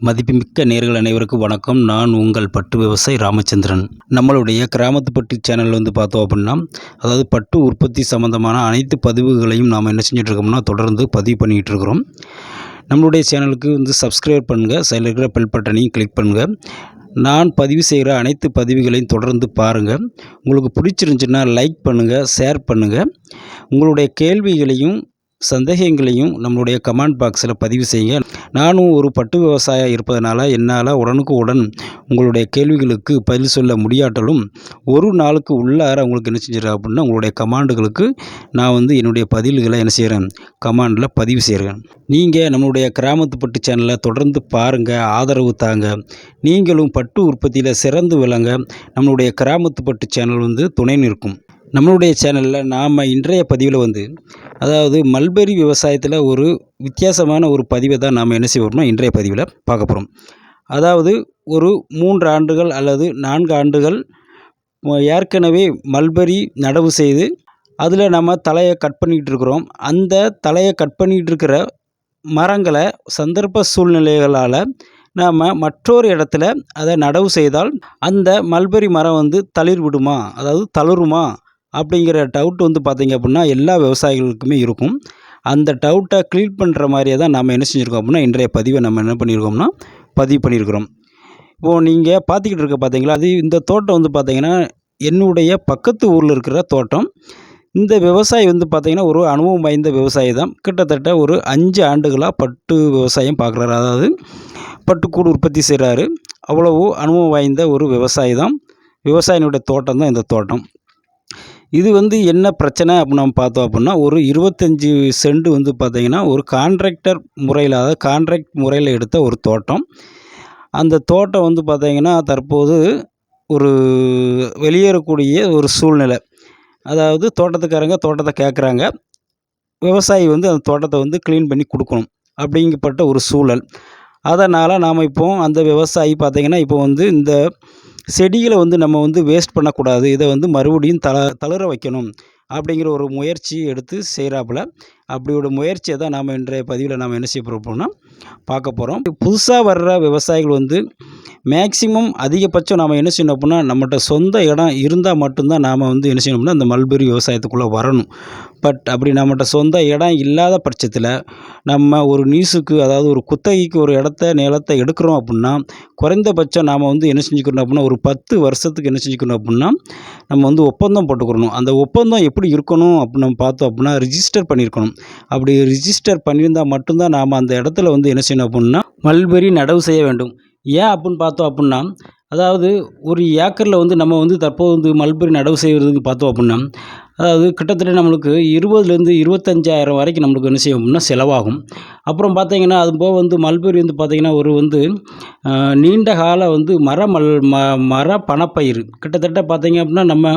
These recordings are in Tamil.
மதிப்புமிக்க நேயர்கள் அனைவருக்கும் வணக்கம். நான் உங்கள் பட்டு விவசாயி ராமச்சந்திரன். நம்மளுடைய கிராமத்து பட்டு சேனல் பார்த்தோம் அப்படின்னா, அதாவது பட்டு உற்பத்தி சம்மந்தமான அனைத்து பதிவுகளையும் நாம் என்ன செஞ்சிட்ருக்கோம்னா தொடர்ந்து பதிவு பண்ணிகிட்டு இருக்கிறோம். நம்மளுடைய சேனலுக்கு சப்ஸ்கிரைப் பண்ணுங்கள், சைடில் இருக்கிற பெல் பட்டனையும் கிளிக் பண்ணுங்கள். நான் பதிவு செய்கிற அனைத்து பதிவுகளையும் தொடர்ந்து பாருங்கள். உங்களுக்கு பிடிச்சிருந்துச்சுன்னா லைக் பண்ணுங்கள், ஷேர் பண்ணுங்கள். உங்களுடைய கேள்விகளையும் சந்தேகங்களையும் நம்மளுடைய கமெண்ட் பாக்ஸில் பதிவு செய்யுங்க. நானும் ஒரு பட்டு விவசாயம் இருப்பதனால என்னால் உடனுக்கு உடன் உங்களுடைய கேள்விகளுக்கு பதில் சொல்ல முடியாட்டாலும் ஒரு நாளுக்கு உள்ளார உங்களுக்கு என்ன செஞ்சிடறேன் அப்படின்னா உங்களுடைய கமாண்டுகளுக்கு நான் என்னுடைய பதில்களை என்ன செய்கிறேன், கமாண்டில் பதிவு செய்கிறேன். நீங்கள் நம்மளுடைய கிராமத்து பட்டு சேனலை தொடர்ந்து பாருங்கள், ஆதரவு தாங்க. நீங்களும் பட்டு உற்பத்தியில் சிறந்து விளங்க நம்மளுடைய கிராமத்து பட்டு சேனல் துணை நிற்கும். நம்மளுடைய சேனலில் நாம் இன்றைய பதிவில் அதாவது மல்பெரி விவசாயத்தில் ஒரு வித்தியாசமான ஒரு பதிவை தான் நாம் என்ன செய்வோம்னா இன்றைய பதிவில் பார்க்க போகிறோம். அதாவது ஒரு 3 ஆண்டுகள் அல்லது 4 ஆண்டுகள் ஏற்கனவே மல்பெரி நடவு செய்து அதில் நம்ம தலையை கட் பண்ணிகிட்டு இருக்கிறோம். அந்த தலையை கட் பண்ணிகிட்டு இருக்கிற மரங்களை சந்தர்ப்ப சூழ்நிலைகளால் நாம் மற்றொரு இடத்துல அதை நடவு செய்தால் அந்த மல்பெரி மரம் தளிர் விடுமா, அதாவது தளருமா அப்படிங்கிற டவுட் பார்த்திங்க அப்படின்னா எல்லா விவசாயிகளுக்குமே இருக்கும். அந்த டவுட்டை க்ளியர் பண்ணுற மாதிரியே தான் நம்ம என்ன செஞ்சுருக்கோம் அப்படின்னா இன்றைய பதிவை நம்ம என்ன பண்ணியிருக்கோம்னா பதிவு பண்ணியிருக்கிறோம். இப்போது நீங்கள் பார்த்துக்கிட்டு இருக்க பார்த்தீங்களா, அது இந்த தோட்டம் பார்த்திங்கன்னா என்னுடைய பக்கத்து ஊரில் இருக்கிற தோட்டம். இந்த விவசாயி பார்த்திங்கன்னா ஒரு அனுபவம் வாய்ந்த விவசாயி தான். கிட்டத்தட்ட ஒரு 5 ஆண்டுகளாக பட்டு விவசாயம் பார்க்குறாரு, அதாவது பட்டுக்கூடு உற்பத்தி செய்கிறாரு. அவ்வளவு அனுபவம் வாய்ந்த ஒரு விவசாயி தான். விவசாயினுடைய தோட்டம் தான் இந்த தோட்டம். இது என்ன பிரச்சனை அப்படின்னு நம்ம பார்த்தோம் அப்படின்னா, ஒரு 25 சென்ட் பார்த்திங்கன்னா ஒரு கான்ட்ராக்டர் முறையில், அதாவது கான்ட்ராக்ட் முறையில் எடுத்த ஒரு தோட்டம். அந்த தோட்டம் பார்த்திங்கன்னா தற்போது ஒரு வெளியேறக்கூடிய ஒரு சூழ்நிலை. அதாவது தோட்டத்துக்காரங்க தோட்டத்தை கேட்குறாங்க, விவசாயி அந்த தோட்டத்தை க்ளீன் பண்ணி கொடுக்கணும் அப்படிங்கப்பட்ட ஒரு சூழல். அதனால் நாம் இப்போ அந்த விவசாயி பார்த்திங்கன்னா இப்போ இந்த செடிகளை நம்ம வேஸ்ட் பண்ணக்கூடாது, இதை மறுபடியும் தளர வைக்கணும் அப்படிங்கிற ஒரு முயற்சி எடுத்து செய்கிறாப்புல. அப்படி ஒரு முயற்சியை தான் நாம் இன்றைய பதிவில் நாம் என்ன செய்ய போகிறோம்னா பார்க்க போகிறோம். புதுசாக வர்ற விவசாயிகள் மேக்சிமம் அதிகபட்சம் நாம் என்ன செய்யணும் அப்படின்னா நம்மகிட்ட சொந்த இடம் இருந்தால் மட்டும்தான் நாம் என்ன செய்யணும் அப்படின்னா இந்த மல்பெரி விவசாயத்துக்குள்ளே வரணும். பட் அப்படி நம்மகிட்ட சொந்த இடம் இல்லாத பட்சத்தில் நம்ம ஒரு நீஸுக்கு, அதாவது ஒரு குத்தகைக்கு ஒரு நிலத்தை எடுக்கிறோம் அப்படின்னா குறைந்தபட்சம் நாம் என்ன செஞ்சுக்கணும் அப்படின்னா ஒரு 10 வருஷத்துக்கு என்ன செஞ்சுக்கணும் அப்படின்னா நம்ம ஒப்பந்தம் போட்டுக்கிறணும். அந்த ஒப்பந்தம் எப்படி இருக்கணும் அப்படின்னு நம்ம பார்த்தோம் அப்படின்னா ரிஜிஸ்டர் பண்ணியிருக்கணும். அப்படி ரிஜிஸ்டர் பண்ணியிருந்தால் மட்டும்தான் நாம் அந்த இடத்துல என்ன செய்யணும் அப்படின்னா மல்பெரி நடவு செய்ய வேண்டும். ஏன் அப்படின்னு பார்த்தோம் அப்படின்னா, அதாவது ஒரு ஏக்கரில் நம்ம தற்போது மல்பெரி நடவு செய்கிறதுக்கு பார்த்தோம் அப்படின்னா, அதாவது கிட்டத்தட்ட நம்மளுக்கு 20,000 to 25,000 வரைக்கும் நம்மளுக்கு என்ன செய்யும் அப்படின்னா செலவாகும். அப்புறம் பார்த்திங்கன்னா அது போக மல்பெரி பார்த்திங்கன்னா ஒரு நீண்ட கால மர பணப்பயிர். கிட்டத்தட்ட பார்த்திங்க அப்படின்னா நம்ம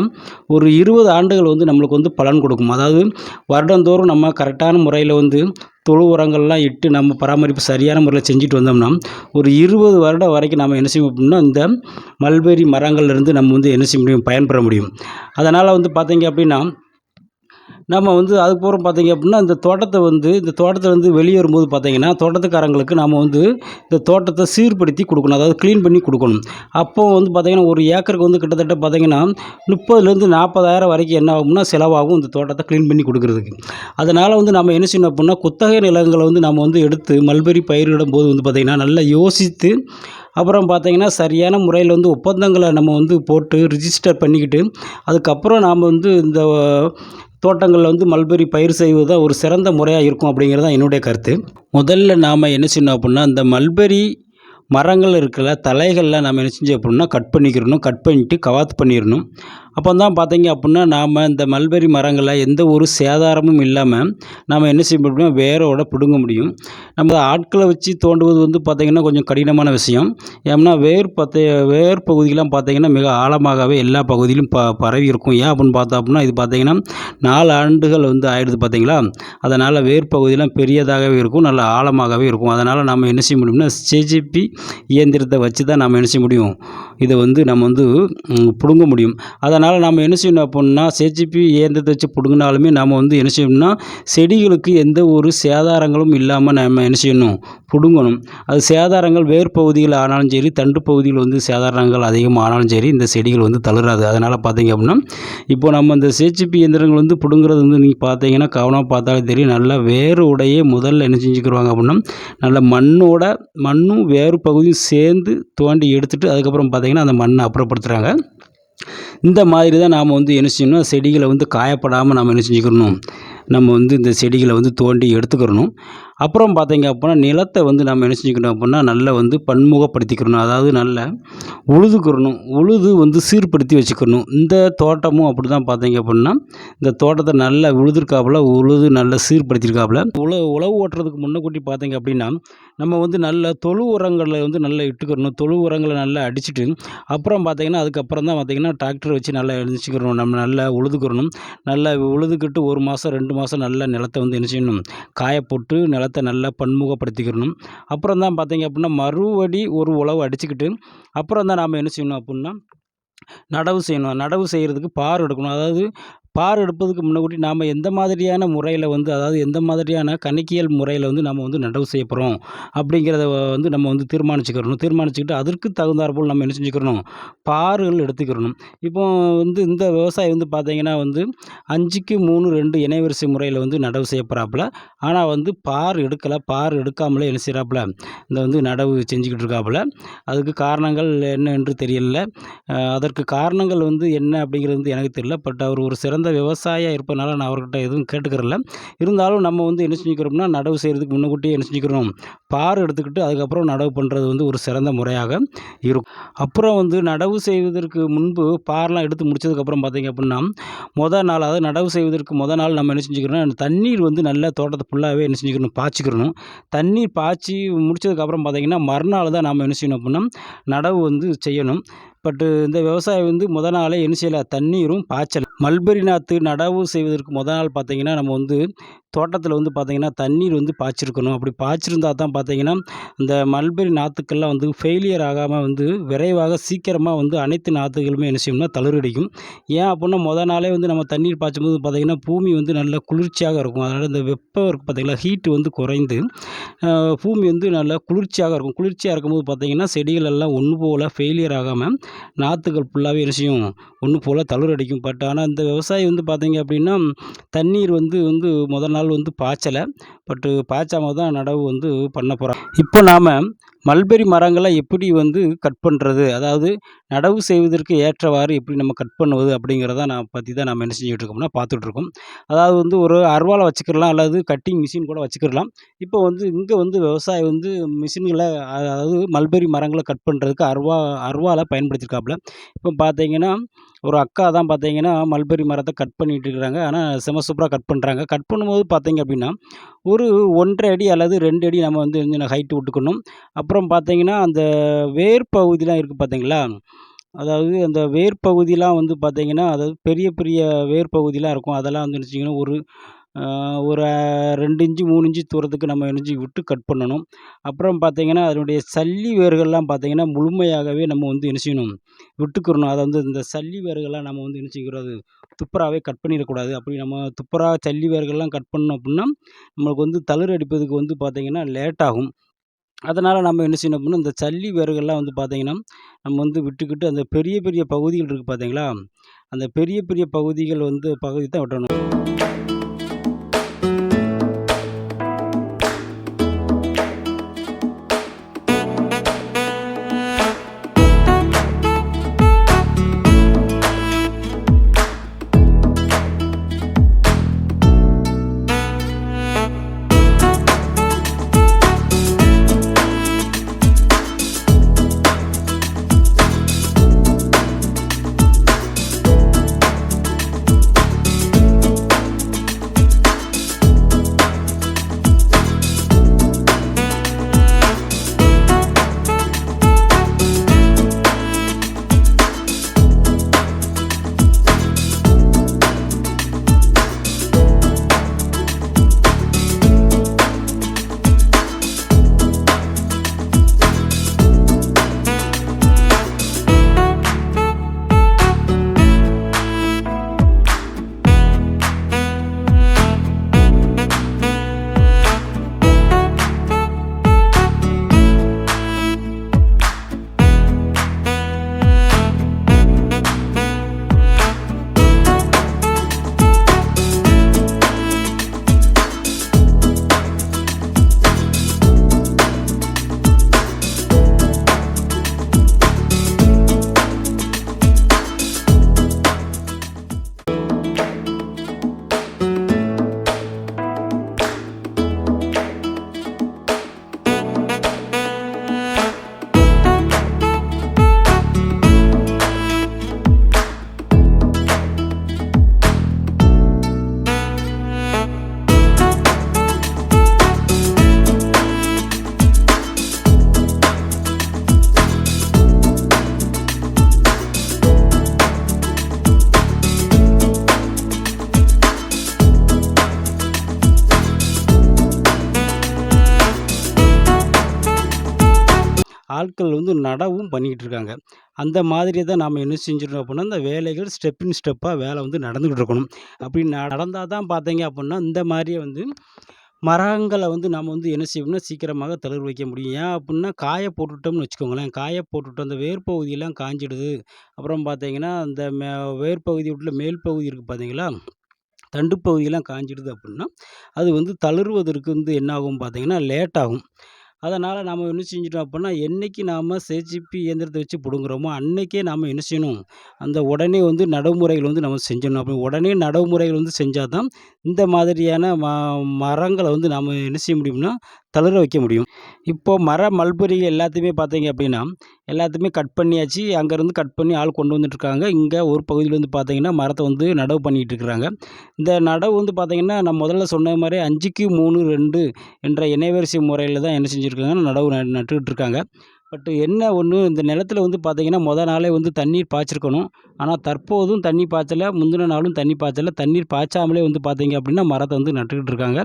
ஒரு 20 ஆண்டுகள் நம்மளுக்கு பலன் கொடுக்கும். அதாவது வருடந்தோறும் நம்ம கரெக்டான முறையில் தொழு உரங்கள்லாம் இட்டு நம்ம பராமரிப்பு சரியான முறையில் செஞ்சுட்டு வந்தோம்னா ஒரு 20 வருடம் வரைக்கும் நம்ம என்ன செய்வோம் அப்படின்னா இந்த மல்பெரி மரங்கள்லேருந்து நம்ம என்ன செய்ய முடியும், பயன்பெற முடியும். அதனால் பார்த்திங்க அப்படின்னா நம்ம அதுக்கப்புறம் பார்த்திங்க அப்படின்னா இந்த தோட்டத்தை வெளியேறும்போது பார்த்திங்கன்னா தோட்டத்துக்காரங்களுக்கு நாம் இந்த தோட்டத்தை சீர்படுத்தி கொடுக்கணும், அதாவது க்ளீன் பண்ணி கொடுக்கணும். அப்போது பார்த்திங்கன்னா ஒரு ஏக்கருக்கு கிட்டத்தட்ட பார்த்திங்கன்னா 30,000 to 40,000 வரைக்கும் என்ன ஆகும்னா செலவாகும் இந்த தோட்டத்தை க்ளீன் பண்ணி கொடுக்குறதுக்கு. அதனால் நம்ம என்ன செய்யணும் அப்படின்னா குத்தகை நிலங்களை நம்ம எடுத்து மல்பெரி பயிரிடும் போது பார்த்திங்கன்னா நல்லா யோசித்து அப்புறம் பார்த்திங்கன்னா சரியான முறையில் ஒப்பந்தங்களை நம்ம போட்டு ரிஜிஸ்டர் பண்ணிக்கிட்டு அதுக்கப்புறம் நாம் இந்த தோட்டங்களில் மல்பெரி பயிர் செய்வது தான் ஒரு சிறந்த முறையாக இருக்கும் அப்படிங்கிறது தான் என்னுடைய கருத்து. முதல்ல நாம் என்ன செய்யணும் அப்படின்னா இந்த மல்பெரி மரங்கள் இருக்கிற தலைகளில் நம்ம என்ன செஞ்சோம் அப்படின்னா கட் பண்ணிட்டு கவாத்து பண்ணிடணும். அப்போ தான் பார்த்திங்க அப்படின்னா நாம் இந்த மல்பெரி மரங்களை எந்த ஒரு சேதாரமும் இல்லாமல் நாம் என்ன செய்ய முடியும், வேரோட பிடுங்க முடியும். நம்ம ஆட்களை வச்சு தோண்டுவது பார்த்திங்கன்னா கொஞ்சம் கடினமான விஷயம். ஏன்னா வேர் பகுதியெலாம் பார்த்திங்கன்னா மிக ஆழமாகவே எல்லா பகுதியிலும் பரவி இருக்கும். ஏன் அப்படின்னு பார்த்தோம் அப்படின்னா இது பார்த்திங்கன்னா 4 ஆண்டுகள் ஆயிடுது பார்த்திங்களா. அதனால் வேர் பகுதியெலாம் பெரியதாகவே இருக்கும், நல்ல ஆழமாகவே இருக்கும். அதனால் நம்ம என்ன செய்ய முடியும்னா CGP இயந்திரத்தை வச்சு தான் நம்ம என்ன செய்ய முடியும், இதை நம்ம பிடுங்க முடியும். அதனால் அதனால் நம்ம என்ன செய்யணும் அப்புடின்னா, சேஜிபி இயந்திரத்தை வச்சு பிடுங்கினாலுமே நம்ம வந்து என்ன செய்யணும்னா, செடிகளுக்கு எந்த ஒரு சேதாரங்களும் இல்லாமல் நம்ம என்ன செய்யணும், பிடுங்கணும். அது சேதாரங்கள் வேர் பகுதிகள் ஆனாலும் சரி, தண்டு பகுதியில் வந்து சேதாரங்கள் அதிகமாக ஆனாலும் சரி, இந்த செடிகள் வந்து தளராது. அதனால் பார்த்தீங்க அப்படின்னா, இப்போ நம்ம இந்த சேஜிபி இயந்திரங்கள் வந்து பிடுங்குறது வந்து நீங்கள் பார்த்தீங்கன்னா, கவனமாக பார்த்தாலே தெரியும். நல்லா வேரோடைய முதல்ல என்ன செஞ்சுக்கிருவாங்க அப்படின்னா, நல்ல மண்ணும் வேறு பகுதியும் சேர்ந்து தோண்டி எடுத்துட்டு அதுக்கப்புறம் பார்த்தீங்கன்னா, அந்த மண்ணை அப்புறப்படுத்துகிறாங்க. இந்த மாதிரி தான் நாம் வந்து என்ன செய்யணும், செடிகளை வந்து காயப்படாமல் நம்ம என்ன செஞ்சுக்கணும், நம்ம வந்து இந்த செடிகளை வந்து தோண்டி எடுத்துக்கிறணும். அப்புறம் பார்த்தீங்க அப்படின்னா, நிலத்தை வந்து நம்ம என்ன செஞ்சுக்கணும் அப்படின்னா, நல்லா வந்து பன்முகப்படுத்திக்கிறணும். அதாவது நல்லா உழுது வந்து சீர்படுத்தி வச்சுக்கணும். இந்த தோட்டமும் அப்படி தான் பார்த்தீங்க அப்படின்னா, இந்த தோட்டத்தை நல்லா உழுது நல்லா சீர்படுத்தியிருக்காப்புல. உழவு ஓட்டுறதுக்கு முன்னக்கூட்டி பார்த்தீங்க அப்படின்னா, நம்ம வந்து நல்ல தொழு உரங்களை வந்து நல்லா இட்டுக்கிறணும். தொழு உரங்களை நல்லா அடிச்சுட்டு, அப்புறம் பார்த்தீங்கன்னா, அதுக்கப்புறம் தான் பார்த்தீங்கன்னா டிராக்டர் வச்சு நல்லா எழுதிச்சிக்கிறணும். நம்ம நல்லா உழுதுக்கிறணும். நல்லா உழுதுக்கிட்டு 1 மாதம் 2 மாதம் நல்லா நிலத்தை வந்து என்ன செய்யணும், காயப்போட்டு நிலத்தை நல்லா பன்முகப்படுத்திக்கிறணும். அப்புறம் தான் பார்த்தீங்க அப்படின்னா, மறுபடி ஒரு உழவு அடிச்சுக்கிட்டு அப்புறம் தான் நாம் என்ன செய்யணும் அப்புடின்னா, நடவு செய்யணும். நடவு செய்கிறதுக்கு பார் எடுக்கணும். அதாவது பார் எடுப்பதுக்கு முன்னக்கூட்டி நாம் எந்த மாதிரியான முறையில் வந்து, அதாவது எந்த மாதிரியான கணக்கியல் முறையில் வந்து நம்ம வந்து நடவு செய்ய போகிறோம் அப்படிங்கிறத வந்து நம்ம வந்து தீர்மானிச்சுக்கிட்டு அதற்கு தகுந்தாற்போல் நம்ம என்ன செஞ்சுக்கிறணும், பார்கள் எடுத்துக்கிறணும். இப்போ வந்து இந்த விவசாயி வந்து பார்த்தீங்கன்னா வந்து 5க்கு 3 2 இணைவரிசை முறையில் வந்து நடவு செய்ய போகிறாப்புல. ஆனால் வந்து பார் எடுக்காமலே என்ன செய்கிறாப்புல, இந்த வந்து நடவு செஞ்சுக்கிட்டு இருக்காப்புல. அதுக்கு காரணங்கள் என்ன என்று தெரியல. அதற்கு காரணங்கள் வந்து என்ன அப்படிங்கிறது வந்து எனக்கு தெரியல. பட் அவர் ஒரு சிறந்த விவசாயியாக இருப்பதனால நான் அவர்கிட்ட எதுவும் கேட்டுக்கிறல. இருந்தாலும் நம்ம வந்து என்ன செஞ்சுக்கிறோம்னா, நடவு செய்கிறதுக்கு முன்னக்கூட்டியே என்ன செஞ்சுக்கிறோம், பார் எடுத்துக்கிட்டு அதுக்கப்புறம் நடவு பண்ணுறது வந்து ஒரு சிறந்த முறையாக இருக்கும். அப்புறம் வந்து நடவு செய்வதற்கு முன்பு பார்லாம் எடுத்து முடிச்சதுக்கப்புறம் பார்த்தீங்க அப்படின்னா, அதாவது நடவு செய்வதற்கு நாள் நம்ம என்ன செஞ்சுக்கிறோம்னா, தண்ணீர் வந்து நல்லா தோட்டத்தை ஃபுல்லாகவே என்ன செஞ்சுக்கணும், பாய்ச்சிக்கிறணும். தண்ணீர் பாய்ச்சி முடிச்சதுக்கப்புறம் பார்த்தீங்கன்னா, மறுநாள் தான் நாம் என்ன செய்யணும் அப்படின்னா, நடவு வந்து செய்யணும். பட்டு இந்த விவசாயி வந்து நாளே என்ன செய்யலை, தண்ணீரும் பாய்ச்சல. மல்பெரி நாற்று நடவு செய்வதற்கு நாள் பார்த்தீங்கன்னா, நம்ம வந்து தோட்டத்தில் வந்து பார்த்தீங்கன்னா, தண்ணீர் வந்து பாய்ச்சிருக்கணும். அப்படி பாய்ச்சிருந்தா தான் பார்த்தீங்கன்னா, இந்த மல்பெரி நாற்றுக்கள்லாம் வந்து ஃபெயிலியர் ஆகாமல் வந்து விரைவாக சீக்கிரமாக வந்து அனைத்து நாற்றுகளுமே என்ன செய்யும்னா தளிரடிக்கும். ஏன் அப்புடின்னா நாளே வந்து நம்ம தண்ணீர் பாய்ச்சும்போது பார்த்தீங்கன்னா, பூமி வந்து நல்ல குளிர்ச்சியாக இருக்கும். அதனால் இந்த வெப்பம் இருக்குது பார்த்தீங்களா, ஹீட்டு வந்து குறைந்து பூமி வந்து நல்லா குளிர்ச்சியாக இருக்கும். குளிர்ச்சியாக இருக்கும்போது பார்த்தீங்கன்னா, செடிகள் எல்லாம் ஒன்று போல் ஃபெயிலியர் ஆகாமல் நாற்றுகள் ஃபுல்லாகவே என்ன செய்யும், ஒன்று போல் தளிரடிக்கும். பட் ஆனால் இந்த விவசாயி வந்து பார்த்தீங்க அப்படின்னா, தண்ணீர் வந்து நாள் வந்து பாய்ச்சலை. பட்டு பாய்ச்சாம தான் நடவு வந்து பண்ண போகிறாங்க. இப்போ நாம் மல்பெரி மரங்களை எப்படி வந்து கட் பண்ணுறது, அதாவது நடவு செய்வதற்கு ஏற்றவாறு எப்படி நம்ம கட் பண்ணுவது அப்படிங்கிறத பற்றி தான் நம்ம என்ன செஞ்சுட்டு இருக்கோம்னா பார்த்துட்ருக்கோம். அதாவது வந்து ஒரு அருவாளை வச்சுக்கிடலாம், அல்லது கட்டிங் மிஷின் கூட வச்சுக்கிடலாம். இப்போ வந்து இங்கே வந்து விவசாயி வந்து மிஷின்களை, அதாவது மல்பெரி மரங்களை கட் பண்ணுறதுக்கு அருவாளை பயன்படுத்தியிருக்காப்புல. இப்போ பார்த்தீங்கன்னா, ஒரு அக்கா தான் பார்த்தீங்கன்னா மல்பெரி மரத்தை கட் பண்ணிகிட்டு இருக்கிறாங்க. ஆனால் செம சூப்பராக கட் பண்ணுறாங்க. கட் பண்ணும்போது பார்த்தீங்க அப்படின்னா, ஒரு 1½ அடி அல்லது 2 அடி நம்ம வந்து ஹைட்டு விட்டுக்கணும். அப்புறம் பார்த்தீங்கன்னா, அந்த வேர் பகுதிலாம் இருக்குது பார்த்தீங்களா, அதாவது அந்த வேர் பகுதிலாம் வந்து பார்த்தீங்கன்னா, அதாவது பெரிய பெரிய வேர் பகுதிலாம் இருக்கும். அதெல்லாம் வந்து என்ன செய்யணும், ஒரு 2 இன்ச்சு 3 இன்ச்சு தூரத்துக்கு நம்ம விட்டு கட் பண்ணணும். அப்புறம் பார்த்தீங்கன்னா, அதனுடைய சல்லி வேர்கள்லாம் பார்த்தீங்கன்னா, முழுமையாகவே நம்ம வந்து என்ன செய்யணும், விட்டுக்கிறணும். அதை வந்து இந்த சல்லி வேர்கள்லாம் நம்ம வந்து என்ன செய்யக்கூடாது, துப்புராவே கட் பண்ணிடக்கூடாது. அப்படி நம்ம துப்புரா சல்லி வேர்கள்லாம் கட் பண்ணோம் அப்படின்னா, நம்மளுக்கு வந்து தளிர் அடிப்பதுக்கு வந்து பார்த்தீங்கன்னா லேட் ஆகும். அதனால் நம்ம என்ன செய்யணும் அப்படின்னா, இந்த சல்லி வேர்கள்லாம் வந்து பார்த்தீங்கன்னா, நம்ம வந்து விட்டுக்கிட்டு அந்த பெரிய பெரிய பகுதிகள் இருக்குது பார்த்தீங்களா, அந்த பெரிய பெரிய பகுதி தான் விட்டணும். நாற்றுக்கள் வந்து நடவும் பண்ணிக்கிட்டு இருக்காங்க. அந்த மாதிரி தான் நாம் என்ன செஞ்சிடணும் அப்புட்னா, இந்த வேலைகள் ஸ்டெப்பா வேலை வந்து நடந்துக்கிட்டு இருக்கணும். அப்படி நடந்தா தான் பார்த்தீங்க அப்புட்னா, இந்த மாரியே வந்து மரங்கள வந்து நம்ம வந்து என்ன செய்யணும்னா, சீக்கிரமாக தளிர் வைக்க முடியும். ஏன் அப்புட்னா, காய போட்டுட்டோம்னு வச்சுக்கோங்களேன், காய போட்டுட்டோம் அந்த வேர் பகுதியெல்லாம் காஞ்சிடுது. அப்புறம் பார்த்தீங்கன்னா, அந்த வேர் பகுதி உள்ள மேல் பகுதி இருக்கு பார்த்தீங்களா? தண்டு பகுதியெல்லாம் காஞ்சிடுது அப்புட்னா, அது வந்து தளிர்வதற்கு வந்து என்ன ஆகும் பார்த்தீங்கன்னா, லேட் ஆகும். அதனால நாம என்ன செஞ்சுட்டோம் அப்புட்னா, என்னைக்கு நாம சேஜிபி இயந்திரத்த வச்சு புடுங்குறோமோ, அன்னைக்கே நாம என்ன செய்யணும், அந்த உடனே வந்து நடைமுறைகள் வந்து நம்ம செஞ்சிடணும். அப்படி உடனே நடைமுறைகள் வந்து செஞ்சா தான், இந்த மாதிரியான மரங்கள வந்து நாம என்ன செய்ய முடியும்னா, தளிர வைக்க முடியும். இப்போ மல்பெரி எல்லாத்தையுமே பார்த்தீங்க அப்படின்னா, எல்லாத்தையுமே கட் பண்ணியாச்சு. அங்கேருந்து கட் பண்ணி ஆள் கொண்டு வந்துட்டுருக்காங்க. இங்க ஒரு பகுதியில வந்து பார்த்தீங்கன்னா, மரத்த வந்து நடவு பண்ணிட்டு இருக்கிறாங்க. இந்த நடவு வந்து பார்த்தீங்கன்னா, நான் முதல்ல சொன்ன மாரி 5க்கு 3, 2 என்ற இணைவரிசை முறையில தான் என்ன செஞ்சுருக்காங்கன்னா, நடவு நட்டுக்கிட்டு இருக்காங்க. பட் என்ன ஒண்ணு, இந்த நிலத்தில வந்து பார்த்தீங்கன்னா, நாளே வந்து தண்ணீர் பாய்ச்சிருக்கணும். ஆனா தற்போதும் தண்ணி பாய்ச்சல, முந்தின நாளும் தண்ணி பாய்ச்சல. தண்ணீர் பாய்ச்சாமலே வந்து பார்த்தீங்க அப்படின்னா, மரத்த வந்து நட்டுக்கிட்டு இருக்காங்க.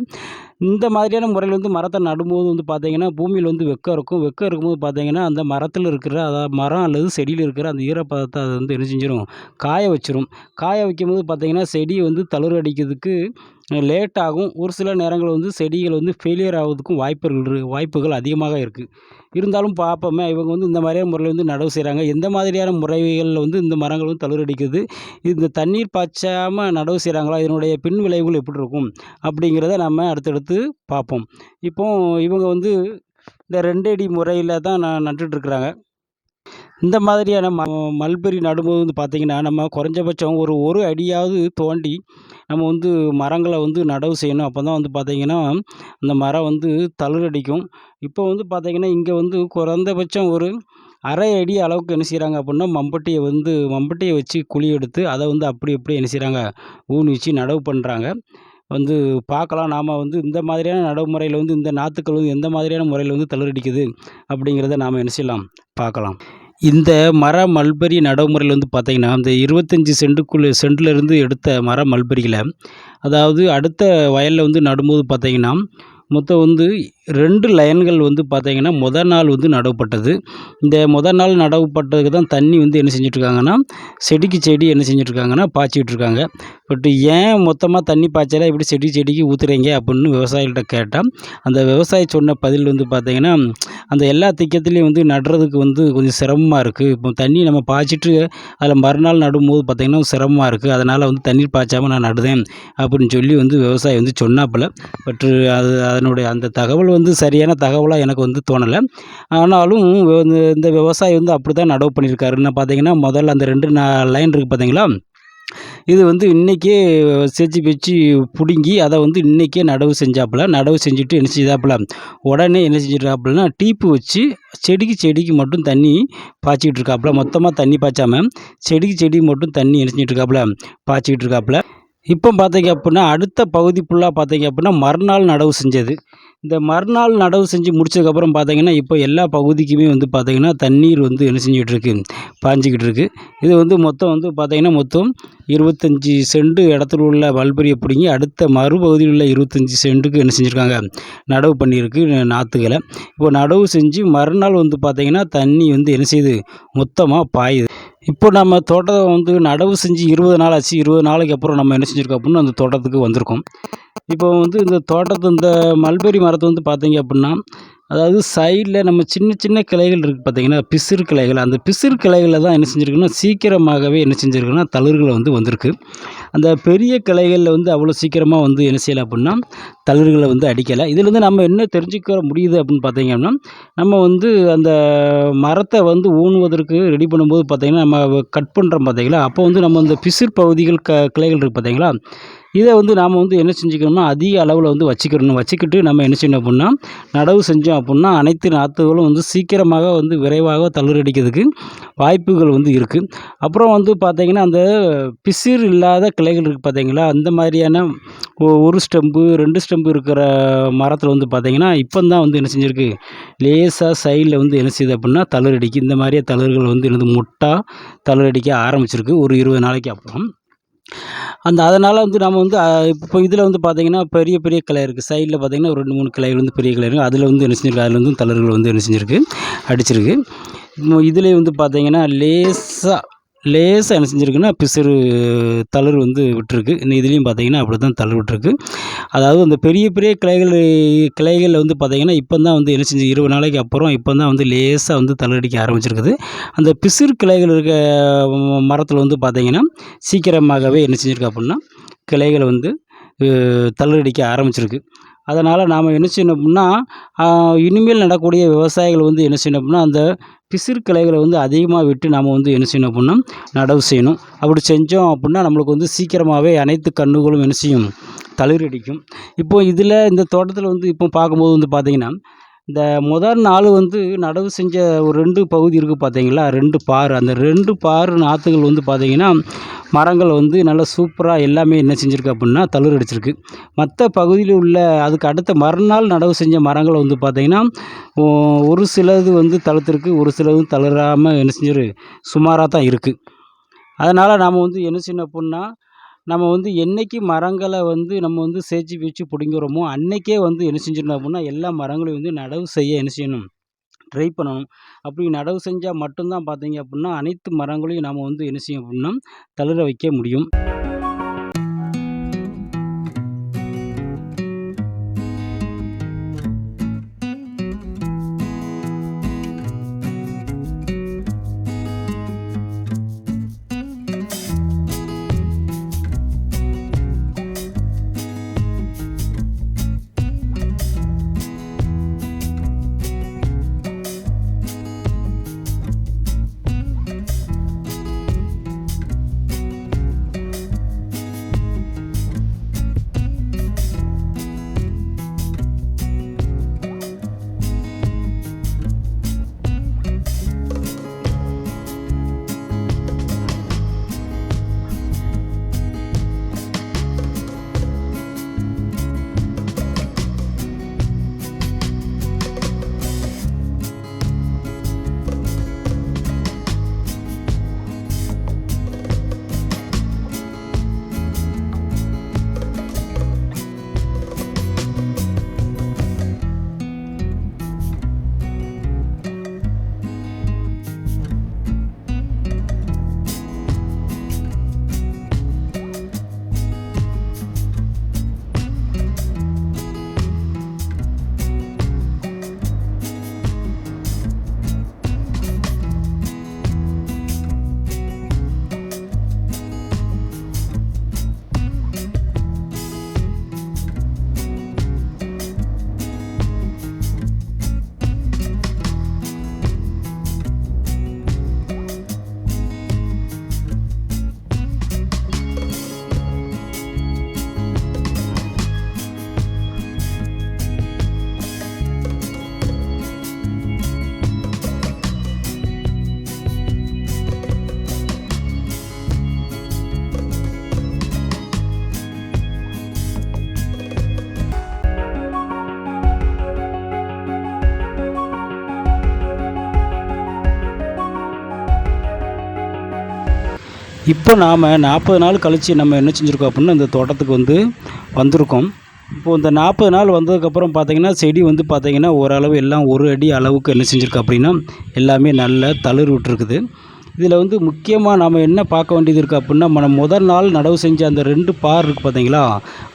இந்த மாதிரியான முறையில வந்து மரத்த நடும்போது வந்து பார்த்தீங்கன்னா, பூமியில வந்து வெக்கம் இருக்கும். வெக்கம் இருக்கும்போது பார்த்தீங்கன்னா, அந்த மரத்தில இருக்கிற அதாவது மரம் அல்லது செடியில இருக்கிற அந்த ஈரப்பதத்த அது வந்து என்ன செஞ்சிரும், காய வச்சுரும். காய வைக்கும்போது பார்த்தீங்கன்னா, செடி வந்து தளிர் அடிக்கிறதுக்கு லேட் ஆகும். ஒரு சில நேரங்கள்ல வந்து செடிகள் வந்து ஃபெயிலியர் ஆவதுக்கும் வாய்ப்புகள் அதிகமாக இருக்கு. இருந்தாலும் பார்ப்போமே, இவங்க வந்து இந்த மாதிரியான முறையில வந்து நடவு செய்றாங்க. எந்த மாதிரியான முறைகள்ல வந்து இந்த மரங்கள் வந்து தளிர் அடிக்குது? இந்த தண்ணீர் பாய்ச்சாம நடவு செய்றாங்களா? இதனுடைய பின் விளைவுகள் எப்படி இருக்கும்? அப்படிங்கிறத நம்ம அடுத்தடுத்து பார்ப்போம். இப்போ இவங்க வந்து இந்த 2 அடி முறையில தான் நட்டுட்டு இருக்கிறாங்க. இந்த மாதிரியான மல்பெரி நடும்போது வந்து பார்த்தீங்கன்னா, நம்ம குறைஞ்சபட்சம் ஒரு அடியாவது தோண்டி நம்ம வந்து மரங்கள வந்து நடவு செய்யணும். அப்பதான் வந்து பார்த்தீங்கன்னா, அந்த மரம் வந்து தளிரடிக்கும். இப்போ வந்து பார்த்தீங்கன்னா, இங்க வந்து குறைந்தபட்சம் ஒரு 1/2 அடி அளவுக்கு என்ன செய்றாங்க அப்புட்னா, மம்பட்டிய வச்சு குழி எடுத்து, அத வந்து அப்படி அப்படியே என்ன செய்றாங்க, ஊனி வச்சு நடவு பண்றாங்க. வந்து பார்க்கலாம். நாம வந்து இந்த மாதிரியான நடைமுறையில வந்து இந்த நாத்துக்கள் வந்து எந்த மாதிரியான முறையில வந்து தளிரடிக்குது அப்படிங்கிறத நாம என்ன செய்யலாம், பார்க்கலாம். இந்த மல்பெரி நடைமுறையில வந்து பார்த்தீங்கன்னா, இந்த 25 சென்ட்லேருந்து எடுத்த மல்பெரிகள, அதாவது அடுத்த வயல்ல வந்து நடும்போது பார்த்தீங்கன்னா, மொத்தம் வந்து 2 லைன்கள் வந்து பார்த்தீங்கன்னா, நாள் வந்து நடவுப்பட்டது. இந்த நாள் நடவுப்பட்டதுக்கு தான் தண்ணி வந்து என்ன செஞ்சுட்ருக்காங்கன்னா, செடிக்கு செடி என்ன செஞ்சுட்ருக்காங்கன்னா, பாய்ச்சிட்டு இருக்காங்க. பட் ஏன் மொத்தமா தண்ணி பாய்ச்சல இப்படி செடிக்கு ஊத்துறீங்க அப்படின்னு விவசாயிகள்ட்ட கேட்டா, அந்த விவசாயி சொன்ன பதில் வந்து பார்த்தீங்கன்னா, அந்த எல்லா திக்கத்துலேயும் வந்து நடுறதுக்கு வந்து கொஞ்சம் சிரமமா இருக்கு. இப்போ தண்ணி நம்ம பாய்ச்சிட்டு அதில மறுநாள் நடும்போது பார்த்தீங்கன்னா, சிரமமா இருக்கு. அதனால வந்து தண்ணீர் பாய்ச்சாம நான் நடுதேன் அப்படின்னு சொல்லி வந்து விவசாயி வந்து சொன்னாப்புல. பட் அதனுடைய அந்த தகவல் வந்து சரியான தகவலா எனக்கு வந்து தோணல. ஆனாலும் இந்த விவசாயி வந்து அப்படித்தான் நடவு பண்ணியிருக்காரு. என்ன பார்த்தீங்கன்னா, முதல்ல அந்த 2 லைன் இருக்கு பார்த்தீங்களா? இது வந்து இன்னைக்கே செச்சு வச்சு புடுங்கி, அத வந்து இன்னைக்கே நடவு செஞ்சாப்புல. நடவு செஞ்சுட்டு என்ன செய்தாப்புல, உடனே என்ன செஞ்சுட்டாப்புலன்னா, டீப்பு வச்சு செடிக்கு மட்டும் தண்ணி பாய்ச்சிக்கிட்டு இருக்காப்புல. மொத்தமா தண்ணி பாய்ச்சாம, செடிக்கு மட்டும் தண்ணி என்ன செஞ்சுட்டு இருக்காப்புல, பாய்ச்சிக்கிட்டு இருக்காப்புல. இப்போ பார்த்தீங்க அப்புட்னா, அடுத்த பகுதி ஃபுல்லா பார்த்தீங்க அப்புட்னா, மறுநாள் நடவு செஞ்சது. இந்த மறுநாள் நடவு செஞ்சு முடிச்சதுக்கப்புறம் பார்த்தீங்கன்னா, இப்போ எல்லா பகுதிக்குமே வந்து பார்த்தீங்கன்னா, தண்ணீர் வந்து என்ன செஞ்சுக்கிட்டு இருக்கு, பாய்ஞ்சிக்கிட்டு இருக்கு. இது வந்து மொத்தம் வந்து பார்த்தீங்கன்னா, மொத்தம் 25 சென்ட் இடத்துல உள்ள மல்பெரிய பிடுங்கி, அடுத்த மறுபகுதியில் உள்ள 25 சென்ட்டுக்கு என்ன செஞ்சுருக்காங்க, நடவு பண்ணியிருக்கு நாத்துகள. இப்போ நடவு செஞ்சு மறுநாள் வந்து பார்த்தீங்கன்னா, தண்ணி வந்து என்ன செய்யுது, மொத்தமா பாயுது. இப்போ நம்ம தோட்டம் வந்து நடவு செஞ்சு 20 நாள் ஆச்சு. 20 நாளைக்கு அப்புறம் நம்ம என்ன செஞ்சுருக்கோம் அப்புட்னா, அந்த தோட்டத்துக்கு வந்திருக்கோம். இப்போ வந்து இந்த மல்பெரி மரத்த வந்து பார்த்தீங்க அப்புட்னா, அதாவது சைட்ல நம்ம சின்ன சின்ன கிளைகள் இருக்கு பார்த்தீங்கன்னா, பிசிறு கிளைகள். அந்த பிசிறு கிளைகள்ல தான் என்ன செஞ்சிருக்குன்னா, சீக்கிரமாகவே என்ன செஞ்சிருக்குன்னா, தளிர்கள் வந்து வந்திருக்கு. அந்த பெரிய கிளைகள்ல வந்து அவ்வளோ சீக்கிரமா வந்து என்ன செய்யல அப்புட்னா, தளிர்கள வந்து அடிக்கல. இதுலேருந்து நம்ம என்ன தெரிஞ்சுக்க முடியுது அப்படின்னு பார்த்தீங்க அப்படின்னா, நம்ம வந்து அந்த மரத்த வந்து ஊனுவதற்கு ரெடி பண்ணும்போது பார்த்தீங்கன்னா, நம்ம கட் பண்ணுறோம் பார்த்தீங்களா, அப்போ வந்து நம்ம அந்த பிசிர் பகுதிகள் கிளைகள் இருக்கு பார்த்தீங்களா, இத வந்து நாம வந்து என்ன செஞ்சுக்கணும்னா, அதிக அளவுல வந்து வச்சுக்கிடணும். வச்சுக்கிட்டு நம்ம என்ன செய்யணும் அப்புட்னா, நடவு செஞ்சோம் அப்புட்னா, அனைத்து நாத்துகளும் வந்து சீக்கிரமாக வந்து விரைவாக தளிரடிக்கிறதுக்கு வாய்ப்புகள் வந்து இருக்கு. அப்புறம் வந்து பார்த்தீங்கன்னா, அந்த பிசிர் இல்லாத கிளைகள் இருக்கு பார்த்தீங்களா, அந்த மாதிரியான 1 ஸ்டெம்பு, 2 ஸ்டெம்பு இருக்கிற மரத்தில வந்து பார்த்தீங்கன்னா, இப்பந்தான் வந்து என்ன செஞ்சிருக்கு, லேசா சைட்ல வந்து என்ன செய்யுது அப்புட்னா, தளிரடிக்கு. இந்த மாரியே தளிர்கள் வந்து என்னது மொட்டா தளிரடிக்க ஆரம்பிச்சிருக்கு. ஒரு 20 நாளைக்கு அப்புறம். அதனால் வந்து நம்ம வந்து இப்போ இதில் வந்து பார்த்தீங்கன்னா பெரிய பெரிய கிளை இருக்குது. சைடில் பார்த்தீங்கன்னா ஒரு 2, 3 கிளைகள் வந்து பெரிய கிளை இருக்குது. அதில் வந்து என்ன செஞ்சிருக்கு, அதில் வந்து தளிர்கள் வந்து என்ன செஞ்சிருக்கு, அடிச்சிருக்கு. இதுலேயே வந்து பார்த்தீங்கன்னா லேசாக என்ன செஞ்சுருக்குன்னா பிசிறு தளிர் வந்து விட்டுருக்கு. இன்னும் இதுலேயும் பார்த்தீங்கன்னா அப்படி தான் தளிர் விட்டுருக்கு. அதாவது அந்த பெரிய பெரிய கிளைகளில் வந்து பார்த்தீங்கன்னா இப்போ தான் வந்து என்ன செஞ்சு 20 நாளைக்கு அப்புறம் இப்போ தான் வந்து லேசாக வந்து தளிரடிக்க ஆரம்பிச்சிருக்குது. அந்த பிசிறு கிளைகள் இருக்க மரத்தில் வந்து பார்த்தீங்கன்னா சீக்கிரமாகவே என்ன செஞ்சுருக்கு அப்படின்னா கிளைகளை வந்து தளிரடிக்க ஆரம்பிச்சிருக்கு. அதனால் நாம் என்ன செய்யணும் அப்படின்னா இனிமேல் நடக்கக்கூடிய விவசாயிகள் வந்து என்ன செய்யணும் அப்படின்னா அந்த பிசிறு கிளைகளை வந்து அதிகமாக விட்டு நாம் வந்து என்ன செய்யணும் அப்படின்னா நடவு செய்யணும். அப்படி செஞ்சோம் அப்படின்னா நம்மளுக்கு வந்து சீக்கிரமாகவே அனைத்து கன்றுகளும் என்ன செய்யும், தளிரடிக்கும். இப்போது இதில் இந்த தோட்டத்தில் வந்து இப்போ பார்க்கும்போது வந்து பார்த்திங்கன்னா இந்த முதல் நாள் வந்து நடவு செஞ்ச ஒரு 2 பகுதி இருக்குது பார்த்தீங்களா, 2 பார். அந்த 2 பார் நாற்றுகள் வந்து பார்த்திங்கன்னா மரங்கள் வந்து நல்லா சூப்பராக எல்லாமே என்ன செஞ்சுருக்கு அப்படின்னா தளிர் அடிச்சிருக்கு. மற்ற பகுதியில் உள்ள அதுக்கு அடுத்த மறுநாள் நடவு செஞ்ச மரங்கள் வந்து பார்த்திங்கன்னா ஒரு சிலது வந்து தளிர்த்திருக்கு, ஒரு சிலது தளிராமல் என்ன செஞ்சிரு சுமாராக தான் இருக்குது. அதனால் நாம் வந்து என்ன செய்யணும் அப்புடின்னா நம்ம வந்து என்னைக்கு மரங்களை வந்து நம்ம வந்து சேச்சு வச்சு பிடுங்குறோமோ அன்னைக்கே வந்து என்ன செஞ்சிடணும் அப்படின்னா எல்லா மரங்களையும் வந்து நடவு செய்ய என்ன செய்யணும், ட்ரை பண்ணணும். அப்படி நடவு செஞ்சால் மட்டும்தான் பார்த்தீங்க அப்படின்னா அனைத்து மரங்களையும் நாம் வந்து என்ன செய்யும் அப்படின்னா தளிர வைக்க முடியும். இப்போ நாம் 40 நாள் கழித்து நம்ம என்ன செஞ்சுருக்கோம் அப்படின்னா இந்த தோட்டத்துக்கு வந்து வந்திருக்கோம். இப்போது இந்த 40 நாள் வந்ததுக்கப்புறம் பார்த்திங்கன்னா செடி வந்து பார்த்திங்கன்னா ஓரளவு எல்லாம் 1 அடி அளவுக்கு என்ன செஞ்சுருக்கு அப்படின்னா எல்லாமே நல்ல தளிர் விட்டுருக்குது. இதில் வந்து முக்கியமாக நம்ம என்ன பார்க்க வேண்டியது இருக்குது அப்படின்னா நம்ம முதல் நாள் நடவு செஞ்ச அந்த 2 பார் இருக்குது பார்த்தீங்களா,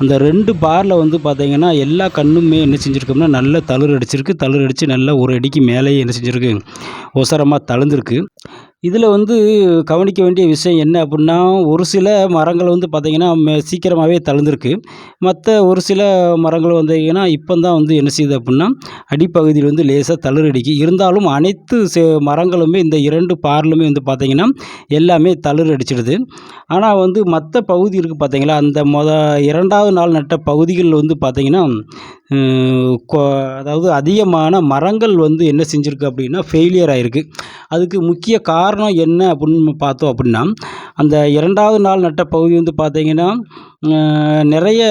அந்த 2 பாரில் வந்து பார்த்திங்கன்னா எல்லா கன்றுமே என்ன செஞ்சுருக்கோம்னா நல்ல தளிர் அடிச்சிருக்கு. தளிர் அடித்து நல்லா 1 அடிக்கு மேலேயே என்ன செஞ்சுருக்கு ஒசரமாக தழுந்துருக்கு. இதில் வந்து கவனிக்க வேண்டிய விஷயம் என்ன அப்படின்னா ஒரு சில மரங்கள் வந்து பார்த்திங்கன்னா சீக்கிரமாகவே தழுந்துருக்கு. மற்ற ஒரு சில மரங்கள் வந்தீங்கன்னா இப்போ தான் வந்து என்ன செய்யுது அப்படின்னா அடிப்பகுதியில் வந்து லேசாக தளிர் அடிக்கு. இருந்தாலும் அனைத்து மரங்களுமே இந்த 2 பார்லுமே வந்து பார்த்திங்கன்னா எல்லாமே தளிர் அடிச்சிடுது. ஆனால் வந்து மற்ற பகுதி இருக்குது பார்த்தீங்களா, அந்த 2வது நாள் நட்ட பகுதிகளில் வந்து பார்த்திங்கன்னா அதாவது அதிகமான மரங்கள் வந்து என்ன செஞ்சுருக்கு அப்படின்னா ஃபெயிலியர் ஆகிருக்கு. அதுக்கு முக்கிய காரணம் என்ன அப்படின்னு பார்த்தோம் அப்படின்னா அந்த 2வது நாள் நட்ட பகுதி வந்து பார்த்திங்கன்னா நிறைய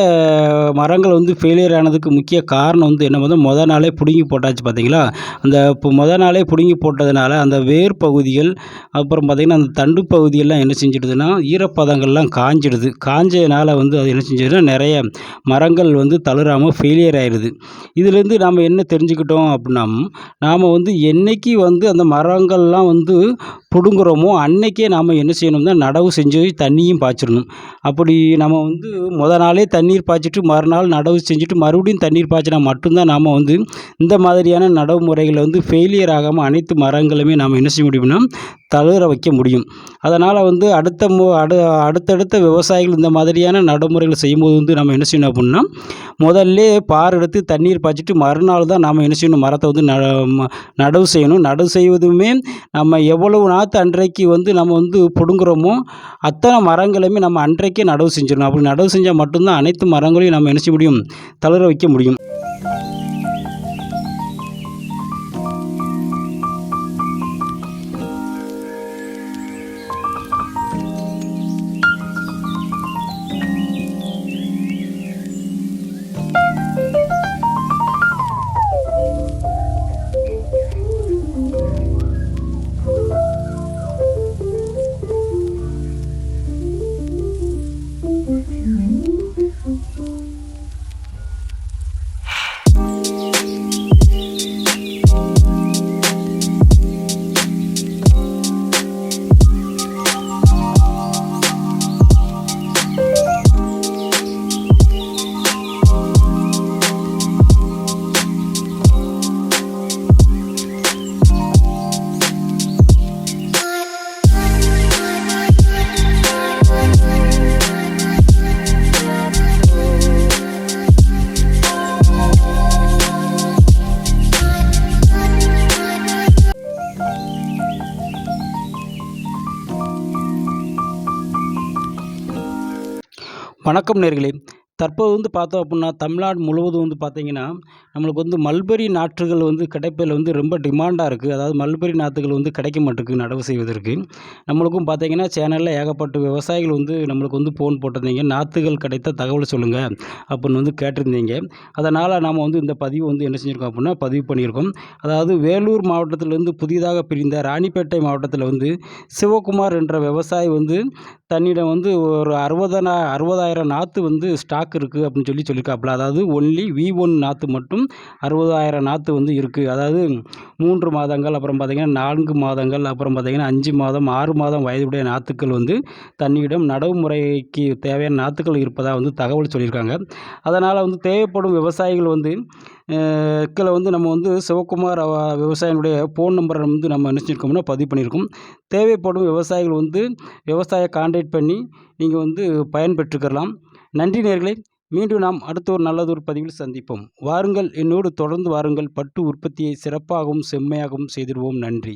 மரங்கள் வந்து ஃபெயிலியர் ஆனதுக்கு முக்கிய காரணம் வந்து என்ன பார்த்தா மொதல் நாளே பிடுங்கி போட்டாச்சு பார்த்தீங்களா? அந்த இப்போ மொதல் நாளே பிடுங்கி போட்டதுனால அந்த வேர் பகுதிகள், அப்புறம் பார்த்தீங்கன்னா, அந்த தண்டு பகுதியெல்லாம் என்ன செஞ்சிடுதுன்னா, ஈரப்பதங்கள்லாம் காஞ்சிடுது. காஞ்சதுனால வந்து அது என்ன செஞ்சிடுதுன்னா, நிறைய மரங்கள் வந்து தளிராம ஃபெயிலியர் ஆயிருது. இதிலேருந்து நாம என்ன தெரிஞ்சுக்கிட்டோம் அப்புட்னா, நாம வந்து என்னைக்கு வந்து அந்த மரங்கள்லாம் வந்து பிடுங்குறோமோ, அன்னைக்கே நாம என்ன செய்யணும்னா, நடவு செஞ்சு தண்ணியும் பாய்ச்சிரணும். அப்படி நம்ம வந்து நாளே தண்ணீர் பாய்ச்சிட்டு, மறுநாள் நடவு செஞ்சுட்டு, மறுபடியும் தண்ணீர் பாய்ச்சினா மட்டும் தான் நாம வந்து இந்த மாதிரியான நடவு முறைகள வந்து ஃபெயிலியர் ஆகாம அனைத்து மரங்களுமே நாம என்ன செய்ய முடியும்னா, தளிர வைக்க முடியும். அதனால வந்து அடுத்தடுத்த விவசாயிகள் இந்த மாதிரியான நடைமுறைகள செய்யும்போது வந்து நம்ம என்ன செய்யணும் அப்புட்னா, முதல்லே பார் எடுத்து தண்ணீர் பாய்ச்சிட்டு மறுநாள் தான் நாம என்ன செய்யணும், மரத்த வந்து நடவு செய்யணும். நடவு செய்வதுமே நம்ம எவ்வளவு நாத்து அன்றைக்கு வந்து நம்ம வந்து பிடுங்குறோமோ, அத்தனை மரங்களையுமே நம்ம அன்றைக்கே நடவு செஞ்சிரணும். அப்படி நடவு செஞ்சா மட்டும் தான் அனைத்து மரங்களையும் நம்ம என்ன செய்ய முடியும், தளிர வைக்க முடியும். வணக்கம் நேயர்களே! தற்போது வந்து பார்த்தோம் அப்புட்னா, தமிழ்நாடு முழுவதும் வந்து பார்த்தீங்கன்னா, நம்மளுக்கு வந்து மல்பெரி நாற்றுகள் வந்து கிடைப்பதில வந்து ரொம்ப டிமாண்டா இருக்கு. அதாவது மல்பெரி நாத்துகள் வந்து கிடைக்க மாட்டுக்கு நடவு செய்வதற்கு. நம்மளுக்கும் பார்த்தீங்கன்னா, சேனல்ல ஏகப்பட்ட விவசாயிகள் வந்து நம்மளுக்கு வந்து ஃபோன் போட்டிருந்தீங்க. நாத்துகள் கிடைத்த தகவல் சொல்லுங்க அப்புட்ன்னு வந்து கேட்டிருந்தீங்க. அதனால நாம வந்து இந்த பதிவு வந்து என்ன செஞ்சிருக்கோம் அப்புட்னா, பதிவு பண்ணியிருக்கோம். அதாவது வேலூர் மாவட்டத்திலிருந்து புதிதாக பிரிந்த ராணிப்பேட்டை மாவட்டத்தில வந்து சிவகுமார் என்ற விவசாயி வந்து தன்னிடம் வந்து ஒரு 60,000 நாத்து வந்து ஸ்டாக் இருக்குது அப்படின்னு சொல்லியிருக்காப்புல. அதாவது ஒன்லி V1 நாத்து மட்டும் 60,000 நாத்து வந்து இருக்குது. அதாவது 3 மாதங்கள், அப்புறம் பார்த்தீங்கன்னா 4 மாதங்கள், அப்புறம் பார்த்தீங்கன்னா 5 மாதம், 6 மாதம் வயதுடைய நாத்துக்கள் வந்து தன்னிடம் நடவு முறைக்கு தேவையான நாத்துக்கள் இருப்பதா வந்து தகவல் சொல்லியிருக்காங்க. அதனால் வந்து தேவைப்படும் விவசாயிகள் வந்து கீழ வந்து நம்ம வந்து சிவகுமார் விவசாயினுடைய ஃபோன் நம்பரை வந்து நம்ம என்ன செஞ்சிருக்கோம்னா பதிவு பண்ணியிருக்கோம். தேவைப்படும் விவசாயிகள் வந்து விவசாயிய கான்டாக்ட் பண்ணி நீங்க வந்து பயன்பெற்றுக்கலாம். நன்றி நேயர்களே! மீண்டும் நாம் அடுத்த ஒரு நல்லதொரு பதிவில் சந்திப்போம். வாருங்கள், என்னோடு தொடர்ந்து வாருங்கள். பட்டு உற்பத்தியை சிறப்பாகவும், செம்மையாகவும் செய்திடுவோம். நன்றி.